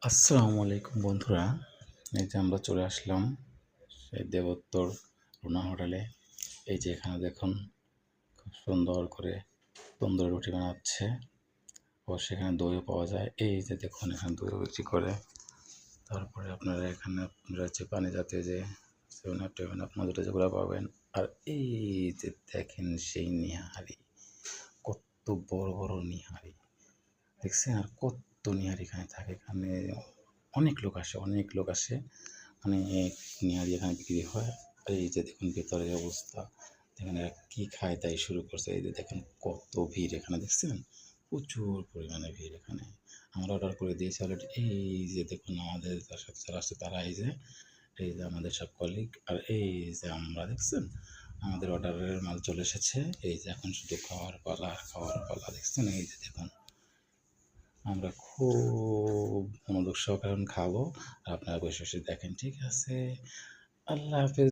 আসসালামু আলাইকুম বন্ধুরা। এই যে আমরা চলে আসলাম সেই দেবোত্তর রুনা হোটেলে। এই যে এখানে দেখুন খুব সুন্দর করে তন্দুরি রুটি বানাচ্ছে ও সেখানে দইও পাওয়া যায়। এই যে দেখুন এখানে দই বিক্রি করে। তারপরে আপনারা এখানে রয়েছে পানি জাতীয় যে 7up, 7up, মধুটা যেগুলো পাবেন। আর এই যে দেখেন সেই নিহারি, কত বড় বড় নিহারি দেখছেন? আর কত নিহারি এখানে থাকে। এখানে অনেক লোক আসে, অনেক নিহারি এখানে বিক্রি হয়। আর এই যে দেখুন ভেতরের অবস্থা, এখানে কী খায় তাই শুরু করছে। এই যে দেখেন কত ভিড় এখানে, দেখছেন? প্রচুর পরিমাণে ভিড় এখানে। আমরা অর্ডার করে দিয়েছি অলরেডি। এই যে দেখুন আমাদের যার সাথে যারা আসছে তারা এই যে আমাদের সব কলিগ, আর এই যে আমরা, দেখছেন? আমাদের অর্ডারের মাল চলে এসেছে। এই যে এখন শুধু খাওয়ার পালা, দেখছেন? এই যে দেখুন আমরা খুব মনোযোগ সহকারে খাবো, আর আপনারা বসে বসে দেখেন। ঠিক আছে, আল্লাহ হাফেজ।